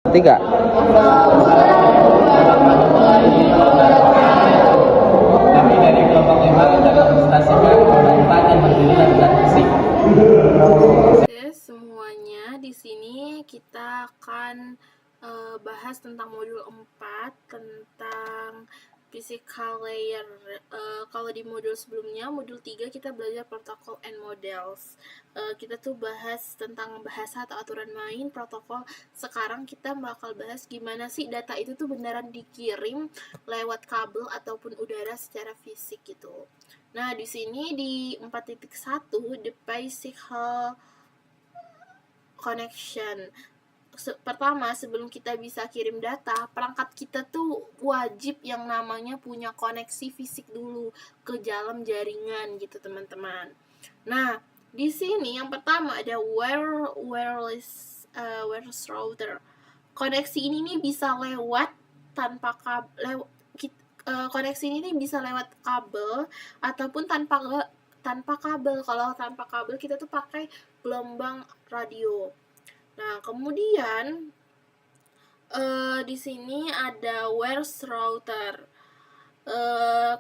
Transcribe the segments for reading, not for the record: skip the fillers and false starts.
Tiga. Kami dari kelompok 5 akan presentasikan produk 4 yang berjudul zat fisik. Oke, semuanya di sini kita akan bahas tentang modul 4 tentang physical layer. Kalau di modul sebelumnya, modul 3 kita belajar protokol and models. Kita tuh bahas tentang bahasa atau aturan main protokol. Sekarang kita bakal bahas gimana sih data itu tuh beneran dikirim lewat kabel ataupun udara secara fisik gitu. Nah, di sini di 4.1 the physical connection. Pertama, sebelum kita bisa kirim data, perangkat kita tuh wajib yang namanya punya koneksi fisik dulu ke dalam jaringan gitu, teman-teman. Nah, di sini yang pertama ada wireless router. Koneksi ini nih bisa lewat tanpa kabel, koneksi ini nih bisa lewat kabel ataupun tanpa kabel. Kalau tanpa kabel kita tuh pakai gelombang radio. Nah, kemudian di sini ada wireless router.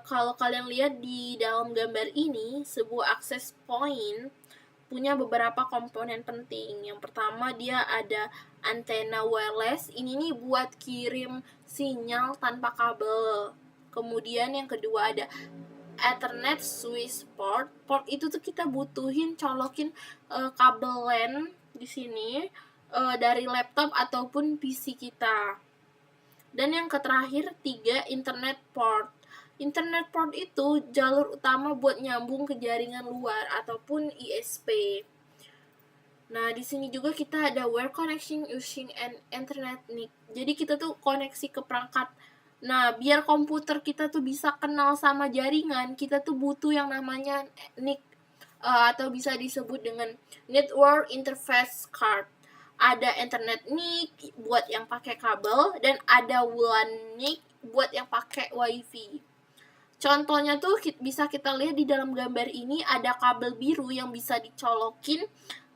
Kalau kalian lihat di dalam gambar ini, sebuah access point punya beberapa komponen penting. Yang pertama, dia ada antena wireless. Ini nih buat kirim sinyal tanpa kabel. Kemudian yang kedua ada Ethernet switch port. Port itu tuh kita butuhin colokin kabel LAN di sini dari laptop ataupun PC kita. Dan yang terakhir 3 internet port. Internet port itu jalur utama buat nyambung ke jaringan luar ataupun ISP. Nah, di sini juga kita ada wire connection using an Ethernet NIC. Jadi kita tuh koneksi ke perangkat. Nah, biar komputer kita tuh bisa kenal sama jaringan, kita tuh butuh yang namanya NIC atau bisa disebut dengan Network Interface Card. Ada Ethernet NIC buat yang pakai kabel dan ada WLAN NIC buat yang pakai WiFi. Contohnya tuh bisa kita lihat di dalam gambar ini ada kabel biru yang bisa dicolokin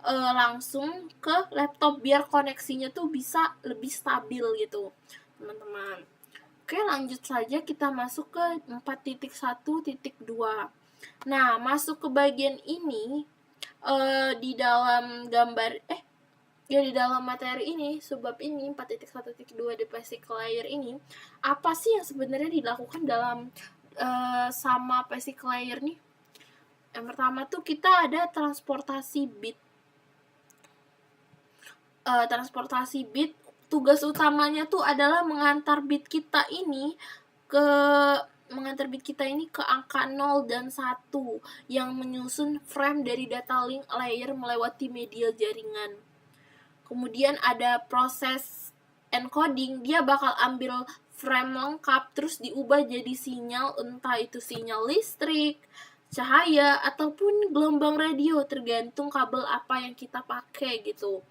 langsung ke laptop biar koneksinya tuh bisa lebih stabil gitu, teman-teman. Oke, lanjut saja kita masuk ke 4.1.2. Nah, masuk ke bagian ini di dalam gambar di dalam materi ini, subbab ini 4.1.2 the physical layer ini, apa sih yang sebenarnya dilakukan dalam sama physical layer nih? Yang pertama tuh kita ada transportasi bit. Tugas utamanya tuh adalah mengantar bit kita ini ke angka 0 dan 1 yang menyusun frame dari data link layer melewati media jaringan. Kemudian ada proses encoding, dia bakal ambil frame lengkap terus diubah jadi sinyal, entah itu sinyal listrik, cahaya, ataupun gelombang radio, tergantung kabel apa yang kita pakai gitu.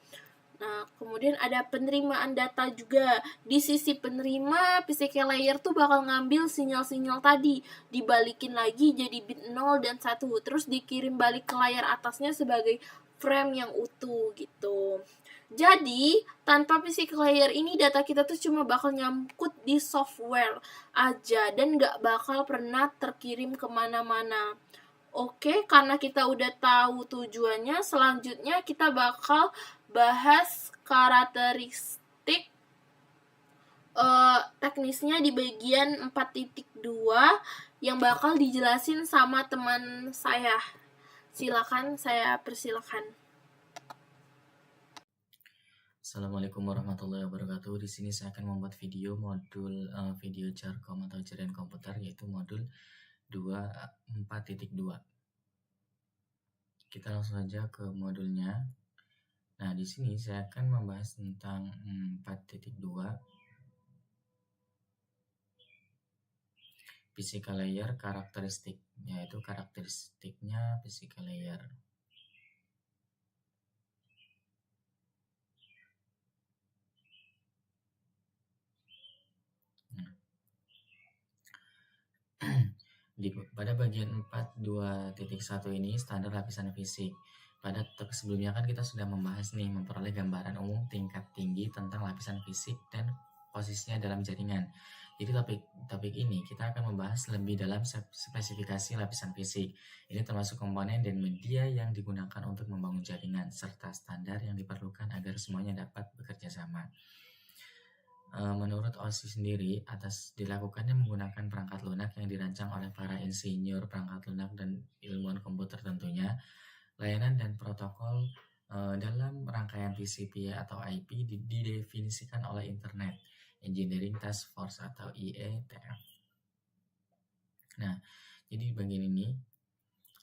Nah, kemudian ada penerimaan data juga. Di sisi penerima, physical layer tuh bakal ngambil sinyal-sinyal tadi, dibalikin lagi jadi bit 0 dan 1, terus dikirim balik ke layar atasnya sebagai frame yang utuh gitu. Jadi, tanpa physical layer ini data kita tuh cuma bakal nyangkut di software aja dan nggak bakal pernah terkirim kemana-mana. Oke, karena kita udah tahu tujuannya, selanjutnya kita bakal bahas karakteristik teknisnya di bagian 4.2 yang bakal dijelasin sama teman saya. Silakan, saya persilakan. Assalamualaikum warahmatullahi wabarakatuh. Di sini saya akan membuat video modul video jarkom atau jaringan komputer, yaitu modul 4.2. Kita langsung saja ke modulnya. Nah, di sini saya akan membahas tentang 4.2 physical layer karakteristik, yaitu karakteristiknya physical layer. Pada bagian 4.2.1 ini standar lapisan fisik. Pada topik sebelumnya kan kita sudah membahas nih, memperoleh gambaran umum tingkat tinggi tentang lapisan fisik dan posisinya dalam jaringan. Jadi topik ini kita akan membahas lebih dalam spesifikasi lapisan fisik. Ini termasuk komponen dan media yang digunakan untuk membangun jaringan, serta standar yang diperlukan agar semuanya dapat bekerja sama. Menurut OSI sendiri, atas dilakukannya menggunakan perangkat lunak yang dirancang oleh para insinyur perangkat lunak dan ilmuwan komputer tentunya, layanan dan protokol dalam rangkaian TCP atau IP didefinisikan oleh Internet Engineering Task Force atau IETF. Nah, jadi bagian ini,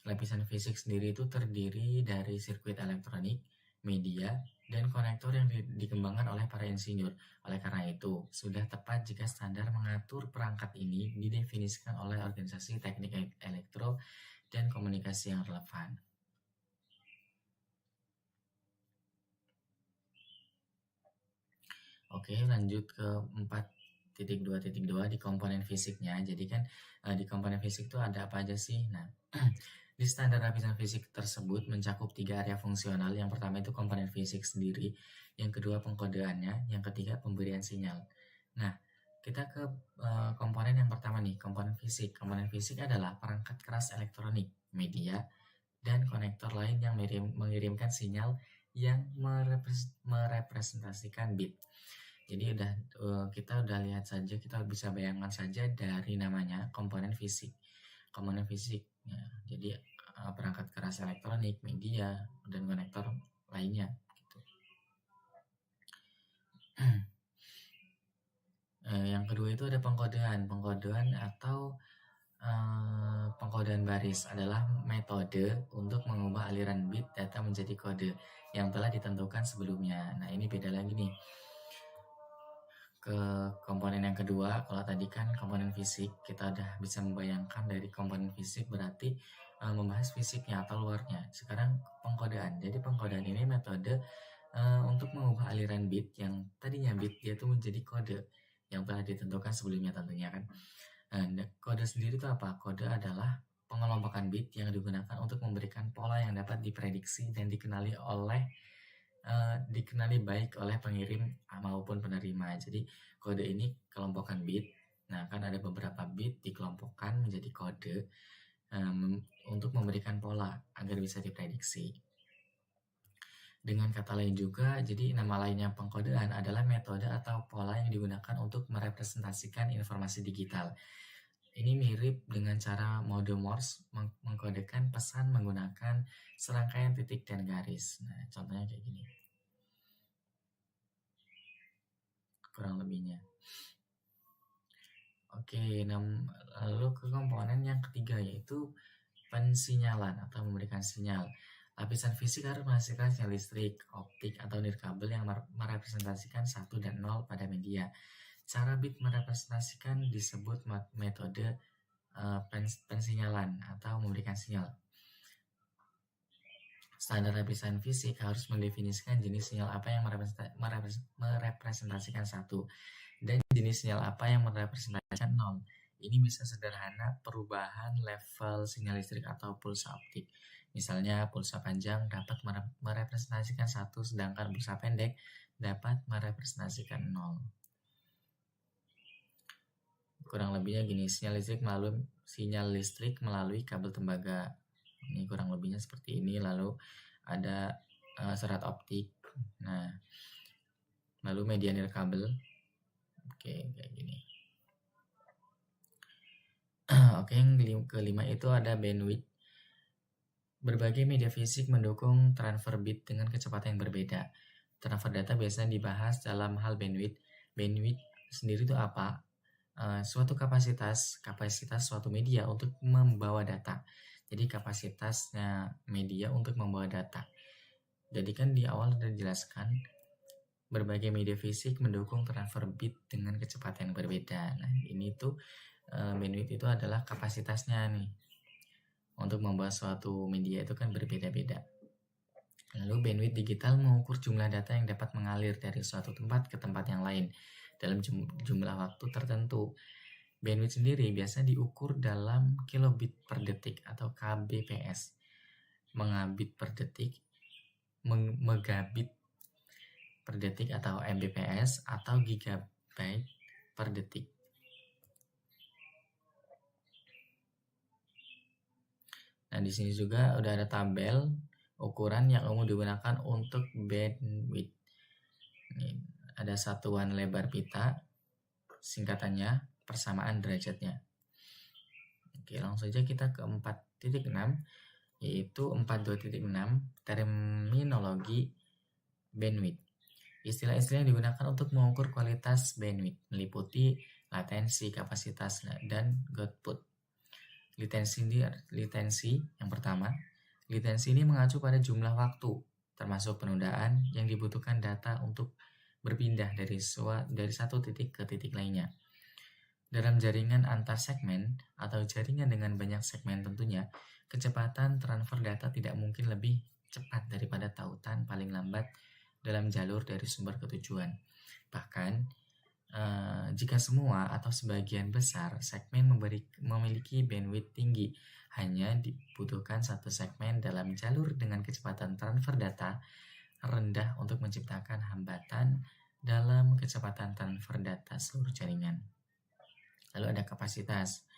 lapisan fisik sendiri itu terdiri dari sirkuit elektronik, media, dan konektor yang dikembangkan oleh para insinyur. Oleh karena itu, sudah tepat jika standar mengatur perangkat ini didefinisikan oleh organisasi teknik elektro dan komunikasi yang relevan. Oke, lanjut ke 4.2.2 di komponen fisiknya. Jadi kan di komponen fisik itu ada apa aja sih? Nah, di standar lapisan fisik tersebut mencakup 3 area fungsional. Yang pertama itu komponen fisik sendiri, yang kedua pengkodeannya, yang ketiga pemberian sinyal. Nah, kita ke komponen yang pertama nih, komponen fisik. Komponen fisik adalah perangkat keras elektronik, media, dan konektor lain yang mengirimkan sinyal yang merepresentasikan bit. Jadi kita udah lihat saja, kita bisa bayangkan saja dari namanya komponen fisik. Komponen fisik, ya, jadi perangkat keras elektronik, media, dan konektor lainnya. Gitu. Yang kedua itu ada pengkodean. Pengkodean atau pengkodean baris adalah metode untuk mengubah aliran bit data menjadi kode yang telah ditentukan sebelumnya. Nah, ini beda lagi nih. Ke komponen yang kedua, kalau tadi kan komponen fisik, kita udah bisa membayangkan dari komponen fisik berarti membahas fisiknya atau luarnya. Sekarang pengkodean. Jadi pengkodean ini metode untuk mengubah aliran bit yang tadinya bit dia itu menjadi kode yang telah ditentukan sebelumnya tentunya kan. Kode sendiri itu apa? Kode adalah pengelompokan bit yang digunakan untuk memberikan pola yang dapat diprediksi dan dikenali baik oleh pengirim maupun penerima. Jadi kode ini kelompokan bit. Nah, kan ada beberapa bit dikelompokkan menjadi kode untuk memberikan pola agar bisa diprediksi. Dengan kata lain juga, jadi nama lainnya pengkodean adalah metode atau pola yang digunakan untuk merepresentasikan informasi digital. Ini mirip dengan cara mode Morse mengkodekan pesan menggunakan serangkaian titik dan garis. Nah, contohnya kayak gini. Kurang lebihnya. Oke, lalu ke komponen yang ketiga yaitu pensinyalan atau memberikan sinyal. Lapisan fisik harus menghasilkan sinyal listrik, optik, atau nirkabel yang merepresentasikan 1 dan 0 pada media. Cara bit merepresentasikan disebut metode pensinyalan atau memberikan sinyal. Standar lapisan fisik harus mendefinisikan jenis sinyal apa yang merepresentasikan 1 dan jenis sinyal apa yang merepresentasikan 0. Ini bisa sederhana perubahan level sinyal listrik atau pulsa optik. Misalnya pulsa panjang dapat merepresentasikan 1, sedangkan pulsa pendek dapat merepresentasikan 0. Kurang lebihnya gini, sinyal listrik melalui kabel tembaga. Ini kurang lebihnya seperti ini. Lalu ada serat optik. Nah, lalu media nirkabel. Oke, kayak gini. Oke, yang kelima itu ada bandwidth. Berbagai media fisik mendukung transfer bit dengan kecepatan yang berbeda. Transfer data biasanya dibahas dalam hal bandwidth. Bandwidth sendiri itu apa? Suatu kapasitas suatu media untuk membawa data. Jadi kapasitasnya media untuk membawa data. Jadi kan di awal sudah dijelaskan berbagai media fisik mendukung transfer bit dengan kecepatan yang berbeda. Nah, ini tuh bandwidth itu adalah kapasitasnya nih. Untuk membawa suatu media itu kan berbeda-beda. Lalu bandwidth digital mengukur jumlah data yang dapat mengalir dari suatu tempat ke tempat yang lain dalam jumlah waktu tertentu. Bandwidth sendiri biasa diukur dalam kilobit per detik atau kbps. Megabit per detik megabit per detik atau Mbps atau gigabyte per detik. Nah, di sini juga udah ada tabel ukuran yang umum digunakan untuk bandwidth. Ini ada satuan lebar pita, singkatannya persamaan derajatnya. Oke, langsung saja kita ke 4.6, yaitu 42.6 terminologi bandwidth. Istilah-istilah yang digunakan untuk mengukur kualitas bandwidth meliputi latensi, kapasitas, dan output. Latensi yang pertama, latensi ini mengacu pada jumlah waktu, termasuk penundaan yang dibutuhkan data untuk berpindah dari satu titik ke titik lainnya. Dalam jaringan antar segmen atau jaringan dengan banyak segmen tentunya, kecepatan transfer data tidak mungkin lebih cepat daripada tautan paling lambat dalam jalur dari sumber ke tujuan. Bahkan, jika semua atau sebagian besar segmen memiliki bandwidth tinggi, hanya dibutuhkan satu segmen dalam jalur dengan kecepatan transfer data rendah untuk menciptakan hambatan dalam kecepatan transfer data seluruh jaringan. Lalu ada kapasitas.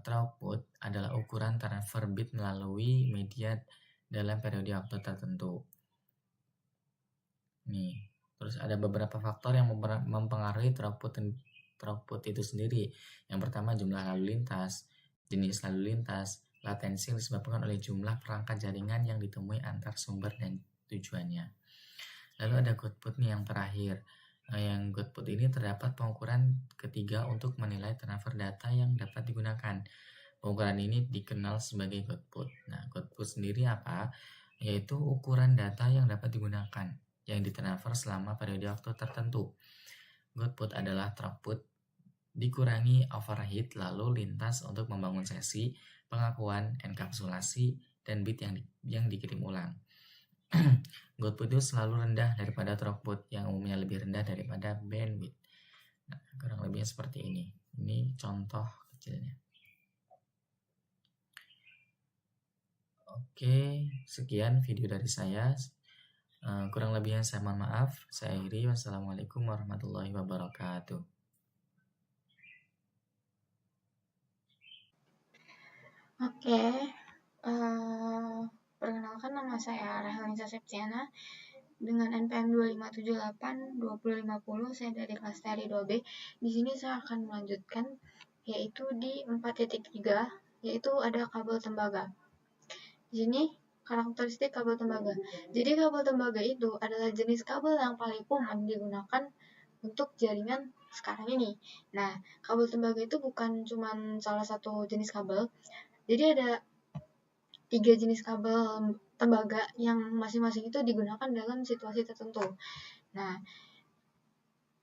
Throughput adalah ukuran transfer bit melalui media dalam periode waktu tertentu. Nih, terus ada beberapa faktor yang mempengaruhi throughput itu sendiri. Yang pertama, jumlah lalu lintas, jenis lalu lintas, latensi yang disebabkan oleh jumlah perangkat jaringan yang ditemui antar sumber dan tujuannya. Lalu ada output nih yang terakhir. Yang output ini terdapat pengukuran ketiga untuk menilai transfer data yang dapat digunakan. Pengukuran ini dikenal sebagai output. Nah, output sendiri apa? Yaitu ukuran data yang dapat digunakan, yang ditransfer selama periode waktu tertentu. Output adalah throughput dikurangi overhead lalu lintas untuk membangun sesi, pengakuan, enkapsulasi, dan bit yang dikirim ulang. Output itu selalu rendah daripada throughput, yang umumnya lebih rendah daripada bandwidth. Nah, kurang lebihnya seperti ini. Ini contoh kecilnya. Oke, sekian video dari saya. Kurang lebihnya saya mohon maaf. Saya akhiri. Wassalamualaikum warahmatullahi wabarakatuh. Oke, perkenalkan nama saya Rahelisa Septiana dengan NPM 2578-2050. Saya dari kelas TRI 2B. Di sini saya akan melanjutkan yaitu di 4.3, yaitu ada kabel tembaga. Di sini karakteristik kabel tembaga. Jadi kabel tembaga itu adalah jenis kabel yang paling umum digunakan untuk jaringan sekarang ini. Nah, kabel tembaga itu bukan cuma salah satu jenis kabel. Jadi ada 3 jenis kabel tembaga yang masing-masing itu digunakan dalam situasi tertentu. Nah,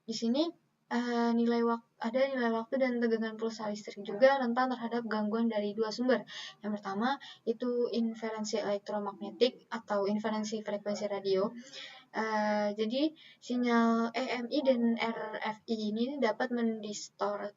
di sini ada nilai waktu dan tegangan pulsa listrik juga rentan terhadap gangguan dari dua sumber. Yang pertama itu inferensi elektromagnetik atau inferensi frekuensi radio. Jadi sinyal EMI dan RFI ini dapat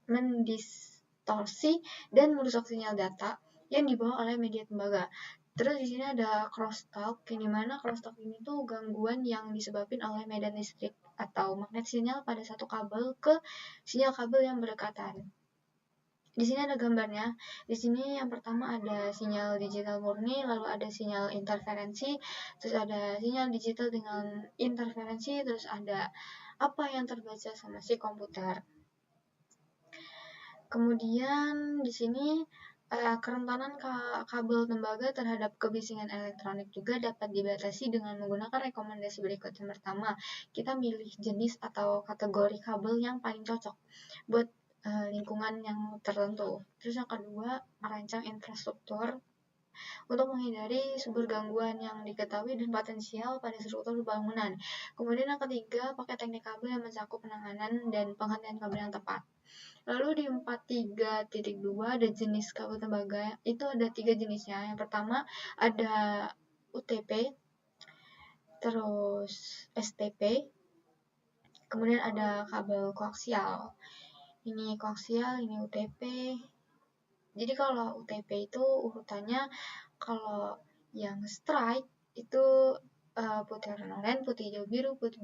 mendistorsi dan merusak sinyal data yang dibawa oleh media tembaga. Terus di sini ada crosstalk, yang dimana crosstalk ini tuh gangguan yang disebabkan oleh medan listrik atau magnet sinyal pada satu kabel ke sinyal kabel yang berdekatan. Di sini ada gambarnya. Di sini yang pertama ada sinyal digital murni, lalu ada sinyal interferensi, terus ada sinyal digital dengan interferensi, terus ada apa yang terbaca sama si komputer. Kemudian di sini kerentanan kabel tembaga terhadap kebisingan elektronik juga dapat dibatasi dengan menggunakan rekomendasi berikut. Yang pertama, kita milih jenis atau kategori kabel yang paling cocok buat lingkungan yang tertentu. Terus yang kedua, merancang infrastruktur untuk menghindari sumber gangguan yang diketahui dan potensial pada struktur bangunan. Kemudian yang ketiga, pakai teknik kabel yang mencakup penanganan dan penghentian kabel yang tepat. Lalu di 43.2 ada jenis kabel tembaga, itu ada 3 jenisnya. Yang pertama ada UTP, terus STP, kemudian ada kabel koaksial. Ini koaksial, ini UTP. Jadi kalau UTP itu urutannya, kalau yang straight itu putih oranye, putih hijau biru, putih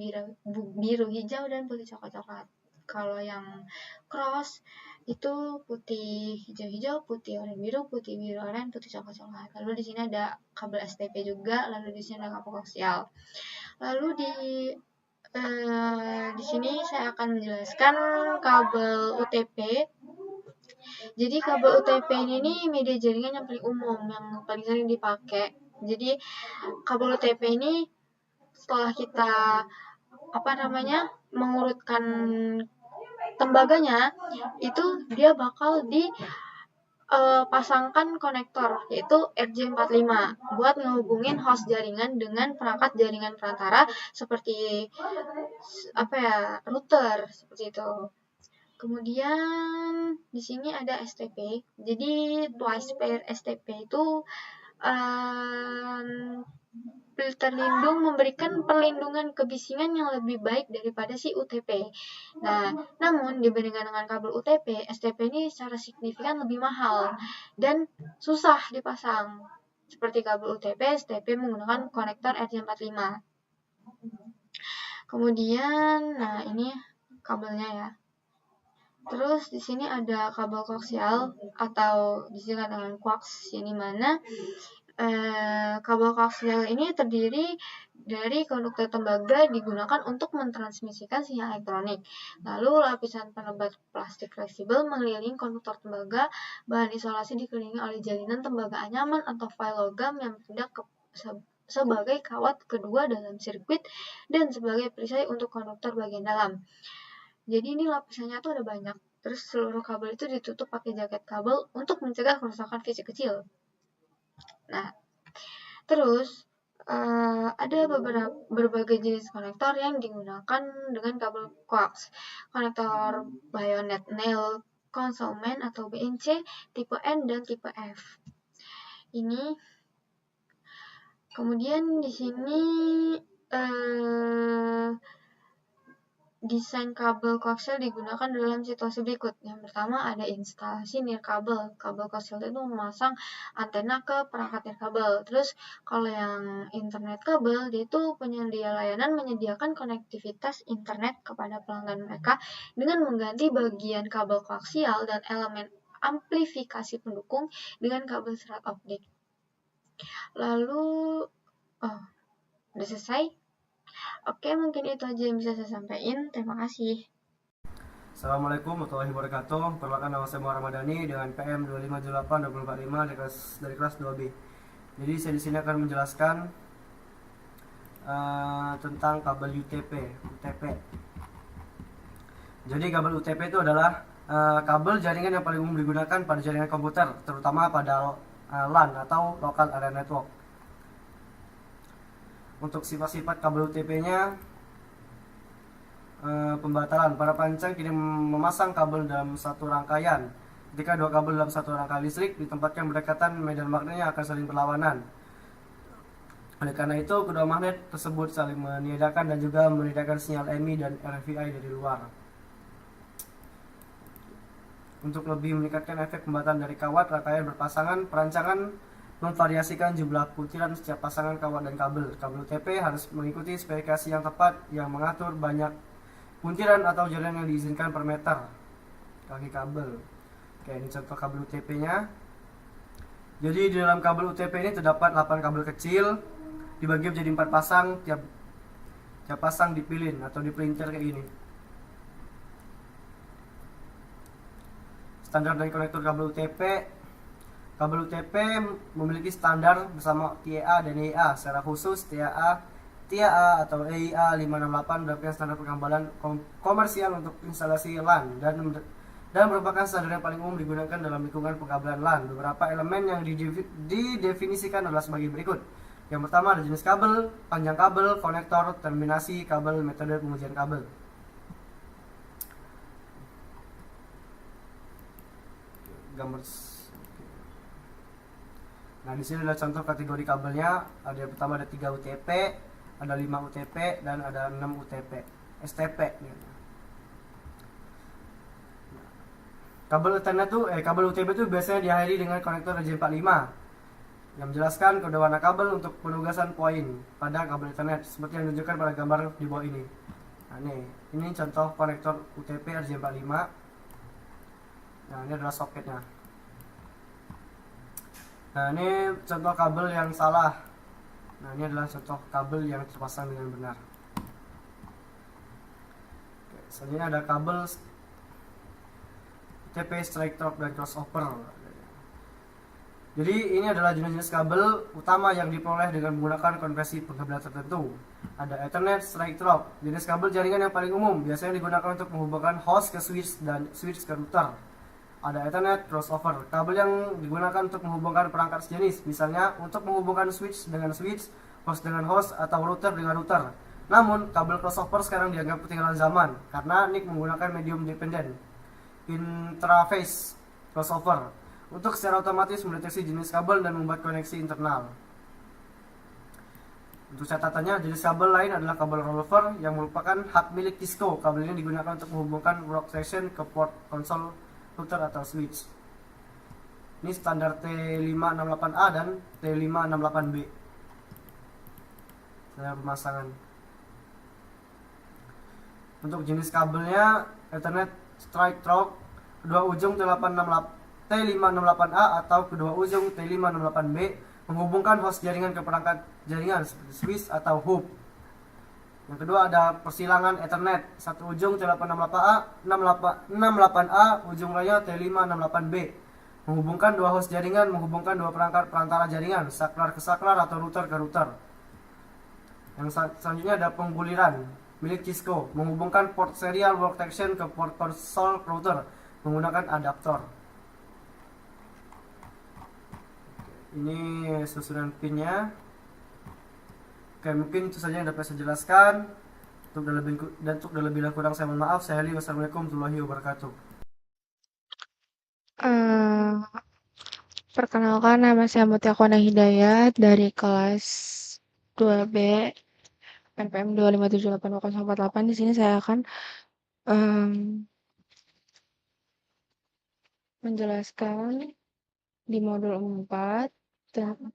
biru hijau, dan putih coklat. Kalau yang cross itu putih hijau-hijau, putih oranye biru, putih biru oranye, putih coklat. Lalu di sini ada kabel STP juga, lalu di sini ada kabel koaksial. Lalu di sini saya akan menjelaskan kabel UTP. Jadi kabel UTP ini media jaringan yang paling umum, yang paling sering dipakai. Jadi kabel UTP ini setelah kita mengurutkan tembaganya, itu dia bakal pasangkan konektor, yaitu RJ45, buat ngehubungin host jaringan dengan perangkat jaringan perantara seperti router, seperti itu. Kemudian di sini ada STP. Jadi twice pair STP itu memberikan perlindungan kebisingan yang lebih baik daripada si UTP. Nah, namun dibandingkan dengan kabel UTP, STP ini secara signifikan lebih mahal dan susah dipasang. Seperti kabel UTP, STP menggunakan konektor RJ45. Kemudian, nah ini kabelnya ya. Terus di sini ada kabel koaksial atau disingkat dengan koaks, ini mana kabel koaksial ini terdiri dari konduktor tembaga digunakan untuk mentransmisikan sinyal elektronik. Lalu lapisan penebat plastik fleksibel mengelilingi konduktor tembaga. Bahan isolasi dikelilingi oleh jalinan tembaga anyaman atau foil logam yang bertindak sebagai kawat kedua dalam sirkuit dan sebagai perisai untuk konduktor bagian dalam. Jadi ini lapisannya tuh ada banyak. Terus seluruh kabel itu ditutup pakai jaket kabel untuk mencegah kerusakan fisik kecil. Nah, terus ada berbagai jenis konektor yang digunakan dengan kabel koaks. Konektor bayonet nail concealment atau BNC, tipe N dan tipe F. Ini kemudian di sini desain kabel koaksial digunakan dalam situasi berikut. Yang pertama ada instalasi nirkabel. Kabel koaksial itu memasang antena ke perangkat nirkabel. Terus kalau yang internet kabel, dia itu penyedia layanan menyediakan konektivitas internet kepada pelanggan mereka dengan mengganti bagian kabel koaksial dan elemen amplifikasi pendukung dengan kabel serat optik. Lalu, udah selesai? Oke, mungkin itu aja yang bisa saya sampaikan. Terima kasih. Assalamualaikum warahmatullahi wabarakatuh. Perkenalkan, nama saya Muhammad Ramadhani dengan PM 2588245 dari kelas 2B. Jadi saya di sini akan menjelaskan tentang kabel UTP. Jadi kabel UTP itu adalah kabel jaringan yang paling umum digunakan pada jaringan komputer, terutama pada LAN atau Local Area Network. Untuk sifat-sifat kabel UTP-nya, pembatalan. Para perancang kini memasang kabel dalam satu rangkaian. Ketika dua kabel dalam satu rangkaian listrik ditempatkan berdekatan, medan magnetnya akan saling berlawanan. Oleh karena itu, kedua magnet tersebut saling meniadakan dan juga meniadakan sinyal EMI dan RFI dari luar. Untuk lebih meningkatkan efek pembatalan dari kawat rangkaian berpasangan, perancangan memvariasikan jumlah puntiran setiap pasangan kawat dan kabel. Kabel UTP harus mengikuti spesifikasi yang tepat yang mengatur banyak puntiran atau jaringan yang diizinkan per meter kaki kabel. Oke, ini contoh kabel UTP-nya. Jadi di dalam kabel UTP ini terdapat 8 kabel kecil dibagi menjadi 4 pasang, tiap pasang dipilin atau dipelintir kayak gini. Standar dari konektor kabel UTP. Kabel UTP memiliki standar bersama TIA dan EIA. Secara khusus TIA atau EIA 568 merupakan standar pengambalan komersial untuk instalasi LAN dan merupakan standar yang paling umum digunakan dalam lingkungan pengabalan LAN. Beberapa elemen yang didefinisikan adalah sebagai berikut. Yang pertama ada jenis kabel, panjang kabel, konektor, terminasi kabel, metode pengujian kabel. Gambar. Nah, di sini adalah contoh kategori kabelnya. Ada yang pertama ada 3 UTP, ada 5 UTP, dan ada 6 UTP. STP. Kabel Ethernet kabel UTP itu biasanya diakhiri dengan konektor RJ45. yang menjelaskan kode warna kabel untuk penugasan poin pada kabel Ethernet seperti yang ditunjukkan pada gambar di bawah ini. Nah, ini contoh konektor UTP RJ45. Nah, ini adalah soketnya. Nah, ini contoh kabel yang salah. Nah, ini adalah contoh kabel yang terpasang dengan benar. Oke, selanjutnya ada kabel UTP strike drop dan crossover. Jadi ini adalah jenis-jenis kabel utama yang diperoleh dengan menggunakan konversi penghubungan tertentu. Ada Ethernet, strike drop, jenis kabel jaringan yang paling umum, biasanya digunakan untuk menghubungkan host ke switch dan switch ke router. Ada Ethernet, crossover, kabel yang digunakan untuk menghubungkan perangkat sejenis, misalnya untuk menghubungkan switch dengan switch, host dengan host, atau router dengan router. Namun, kabel crossover sekarang dianggap ketinggalan zaman, karena NIC menggunakan medium dependent interface crossover untuk secara otomatis mendeteksi jenis kabel dan membuat koneksi internal. Untuk catatannya, jenis kabel lain adalah kabel rollover yang merupakan hak milik Cisco. Kabel ini digunakan untuk menghubungkan workstation ke port konsol, router atau switch. Ini standar T568A dan T568B. Standar pemasangan. Untuk jenis kabelnya, Ethernet strike drop, kedua ujung T568A atau kedua ujung T568B menghubungkan host jaringan ke perangkat jaringan seperti switch atau hub. Yang kedua ada persilangan Ethernet, satu ujung T868A, 68A, ujung lainnya T568B menghubungkan dua host jaringan, menghubungkan dua perangkat perantara jaringan, saklar ke saklar atau router ke router. Yang selanjutnya ada pengguliran milik Cisco, menghubungkan port serial workstation ke port konsol router menggunakan adaptor. Ini susunan pinnya. Oke, mungkin itu saja yang dapat saya jelaskan. Untuk lebih dan kurang saya mohon maaf. Saya Ali, wassalamualaikum warahmatullahi wabarakatuh. Perkenalkan, nama saya Mutia Kwana Hidayat dari kelas 2B NPM 2578048. Di sini saya akan menjelaskan di modul 4.5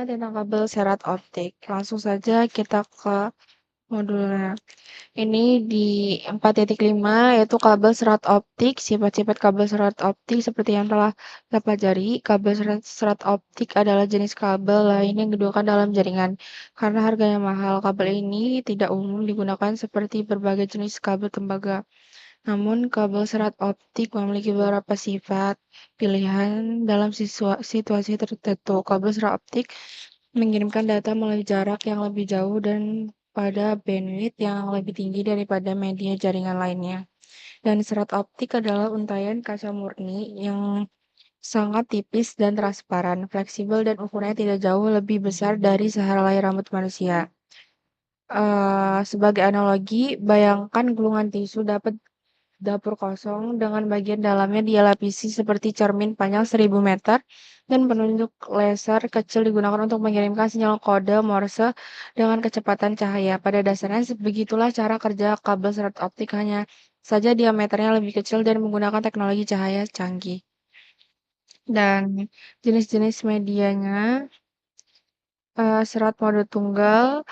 tentang kabel serat optik. Langsung saja kita ke modulnya. Ini di 4.5 yaitu kabel serat optik. Sifat-sifat kabel serat optik seperti yang telah kita pelajari, kabel serat optik adalah jenis kabel lain yang digunakan dalam jaringan. Karena harganya mahal, kabel ini tidak umum digunakan seperti berbagai jenis kabel tembaga. Namun, kabel serat optik memiliki beberapa sifat pilihan dalam situasi tertentu. Kabel serat optik mengirimkan data melalui jarak yang lebih jauh dan pada bandwidth yang lebih tinggi daripada media jaringan lainnya. Dan serat optik adalah untaian kaca murni yang sangat tipis dan transparan, fleksibel dan ukurannya tidak jauh lebih besar dari sehelai rambut manusia. Sebagai analogi, bayangkan gulungan tisu dapat dapur kosong dengan bagian dalamnya dia lapisi seperti cermin panjang 1000 meter dan penunjuk laser kecil digunakan untuk mengirimkan sinyal kode Morse dengan kecepatan cahaya. Pada dasarnya begitulah cara kerja kabel serat optik, hanya saja diameternya lebih kecil dan menggunakan teknologi cahaya canggih. Dan jenis-jenis medianya, serat mode tunggal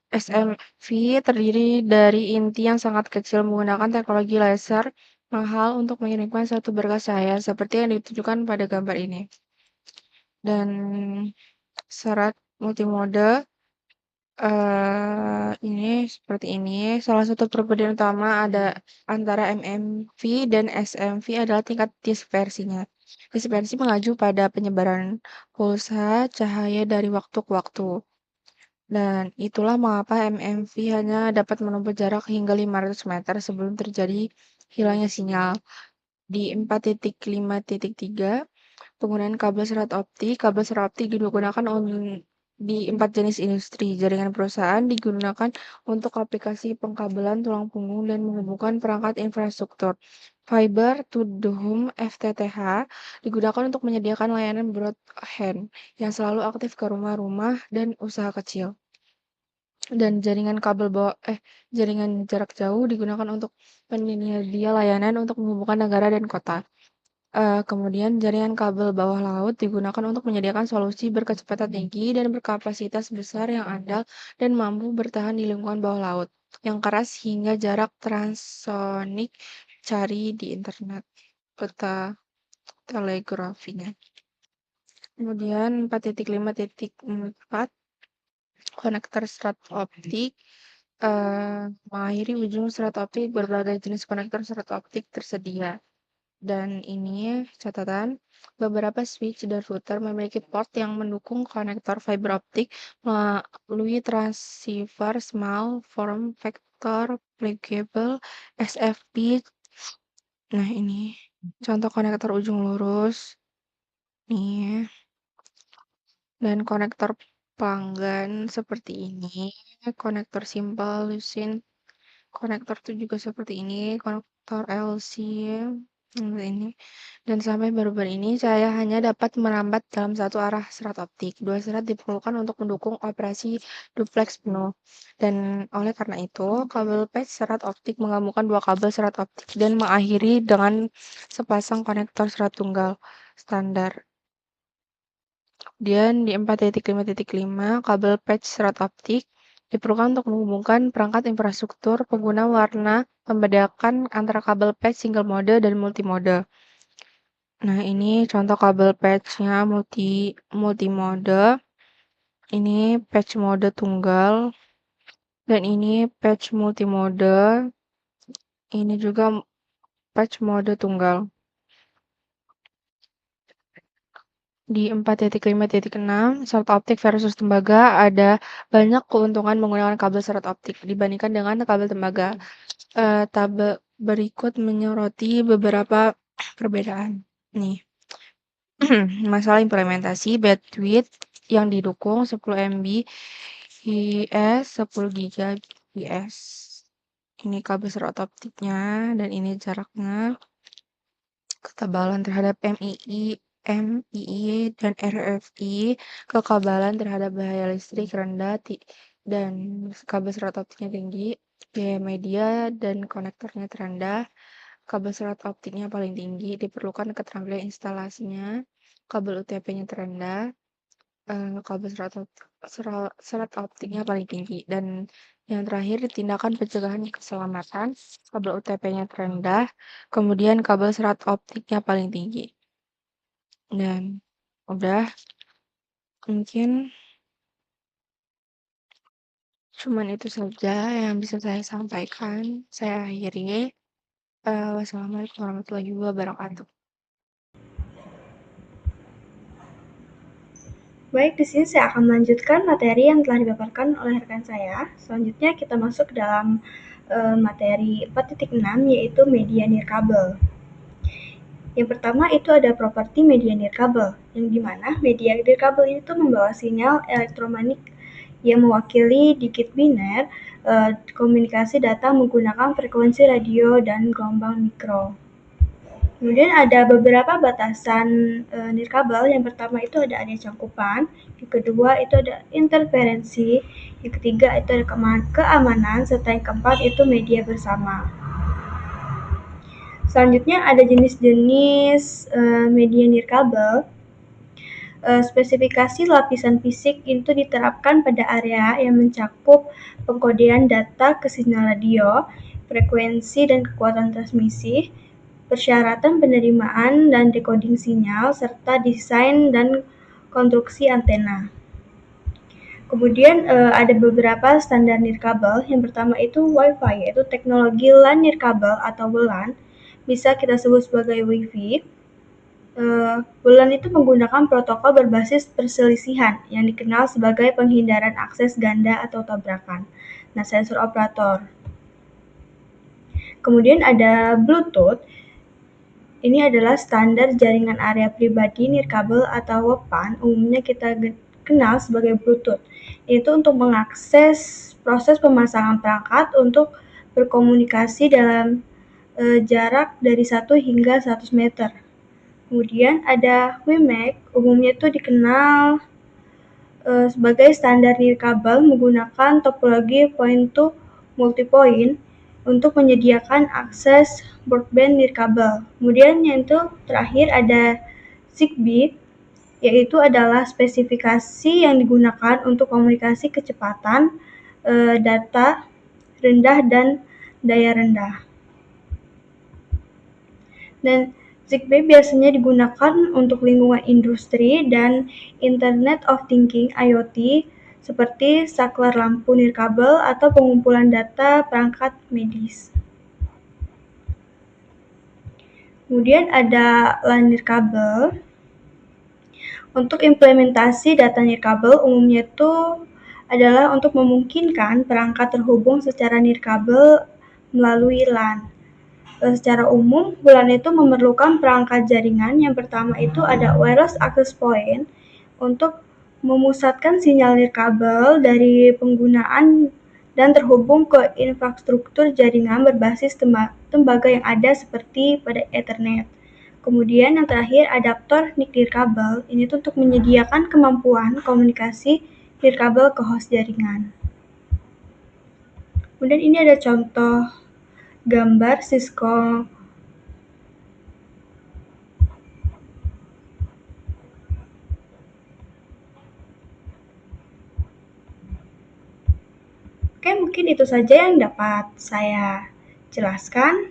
SMV terdiri dari inti yang sangat kecil menggunakan teknologi laser mahal untuk mengirimkan satu berkas cahaya seperti yang ditunjukkan pada gambar ini. Dan serat multimode ini seperti ini. Salah satu perbedaan utama ada antara MMV dan SMV adalah tingkat dispersinya. Dispersi mengacu pada penyebaran pulsa cahaya dari waktu ke waktu. Dan itulah mengapa MMV hanya dapat menempuh jarak hingga 500 meter sebelum terjadi hilangnya sinyal. Di 4.5.3, penggunaan kabel serat optik. Kabel serat optik digunakan di 4 jenis industri. Jaringan perusahaan digunakan untuk aplikasi pengkabelan tulang punggung dan menghubungkan perangkat infrastruktur. Fiber to the home (FTTH) digunakan untuk menyediakan layanan broadband yang selalu aktif ke rumah-rumah dan usaha kecil. Dan jaringan jaringan jarak jauh digunakan untuk penyedia layanan untuk menghubungkan negara dan kota. Kemudian jaringan kabel bawah laut digunakan untuk menyediakan solusi berkecepatan tinggi dan berkapasitas besar yang andal dan mampu bertahan di lingkungan bawah laut yang keras hingga jarak transonik. Cari di internet peta telegrafinya. Kemudian 4.5.4 konektor serat optik mengakhiri ujung serat optik. Berbagai jenis konektor serat optik tersedia. Dan ini catatan, beberapa switch dan router memiliki port yang mendukung konektor fiber optik melalui transceiver small form factor pluggable SFP. Nah, ini contoh konektor ujung lurus. Nih. Dan konektor pelanggan seperti ini. Konektor simple lucid. Konektor tuh juga seperti ini. Konektor LC seperti ini. Dan sampai baru-baru ini saya hanya dapat merambat dalam satu arah serat optik. Dua serat diperlukan untuk mendukung operasi duplex penuh. Dan oleh karena itu, kabel patch serat optik menggabungkan dua kabel serat optik dan mengakhiri dengan sepasang konektor serat tunggal standar. Kemudian di 4.5.5 kabel patch serat optik diperlukan untuk menghubungkan perangkat infrastruktur pengguna warna membedakan antara kabel patch single mode dan multimode. Nah, ini contoh kabel patch-nya multimode. Ini patch mode tunggal. Dan ini patch multimode. Ini juga patch mode tunggal. Di 4.5.6 serat optik versus tembaga ada banyak keuntungan menggunakan kabel serat optik dibandingkan dengan kabel tembaga. Tabel berikut menyoroti beberapa perbedaan. Nih. Masalah implementasi bandwidth yang didukung 10 Mbps 10 Gbps. Ini kabel serat optiknya dan ini jaraknya. Ketebalan terhadap MII dan RFI, kekebalan terhadap bahaya listrik rendah dan kabel serat optiknya tinggi, biaya media dan konektornya terendah, kabel serat optiknya paling tinggi, diperlukan keterampilan instalasinya, kabel UTP-nya terendah, kabel serat optiknya paling tinggi, dan yang terakhir tindakan pencegahan keselamatan, kabel UTP-nya terendah, kemudian kabel serat optiknya paling tinggi. Dan udah, mungkin cuman itu saja yang bisa saya sampaikan. Saya akhiri. Wassalamualaikum warahmatullahi wabarakatuh. Baik, di sini saya akan melanjutkan materi yang telah dipaparkan oleh rekan saya. Selanjutnya kita masuk ke dalam materi 4.6 yaitu media nirkabel. Yang pertama itu ada properti media nirkabel, yang dimana media nirkabel itu membawa sinyal elektromagnetik yang mewakili digit biner komunikasi data menggunakan frekuensi radio dan gelombang mikro. Kemudian ada beberapa batasan nirkabel. Yang pertama itu ada area cangkupan, yang kedua itu ada interferensi, yang ketiga itu ada keamanan, serta yang keempat itu media bersama. Selanjutnya ada jenis-jenis media nirkabel. Spesifikasi lapisan fisik itu diterapkan pada area yang mencakup pengkodean data ke sinyal radio, frekuensi dan kekuatan transmisi, persyaratan penerimaan dan decoding sinyal, serta desain dan konstruksi antena. Kemudian ada beberapa standar nirkabel. Yang pertama itu Wi-Fi, yaitu teknologi LAN nirkabel atau WLAN, bisa kita sebut sebagai Wi-Fi. WLAN itu menggunakan protokol berbasis perselisihan yang dikenal sebagai penghindaran akses ganda atau tabrakan. Nah, sensor operator. Kemudian ada Bluetooth. Ini adalah standar jaringan area pribadi nirkabel atau WPAN, umumnya kita kenal sebagai Bluetooth. Itu untuk mengakses proses pemasangan perangkat untuk berkomunikasi dalam jarak dari 1 hingga 100 meter. Kemudian ada WiMAX, umumnya itu dikenal sebagai standar nirkabel menggunakan topologi point to multipoint untuk menyediakan akses broadband nirkabel. Kemudian yang itu terakhir ada Zigbee, yaitu adalah spesifikasi yang digunakan untuk komunikasi kecepatan data rendah dan daya rendah. Dan Zigbee biasanya digunakan untuk lingkungan industri dan Internet of Things (IoT) seperti saklar lampu nirkabel atau pengumpulan data perangkat medis. Kemudian ada LAN nirkabel. Untuk implementasi data nirkabel umumnya itu adalah untuk memungkinkan perangkat terhubung secara nirkabel melalui LAN. Secara umum, LAN itu memerlukan perangkat jaringan. Yang pertama itu ada wireless access point untuk memusatkan sinyal nirkabel dari penggunaan dan terhubung ke infrastruktur jaringan berbasis tembaga yang ada seperti pada Ethernet. Kemudian yang terakhir adaptor NIC nirkabel. Ini tuh untuk menyediakan kemampuan komunikasi nirkabel ke host jaringan. Kemudian ini ada contoh gambar Cisco Oke, mungkin itu saja yang dapat saya jelaskan.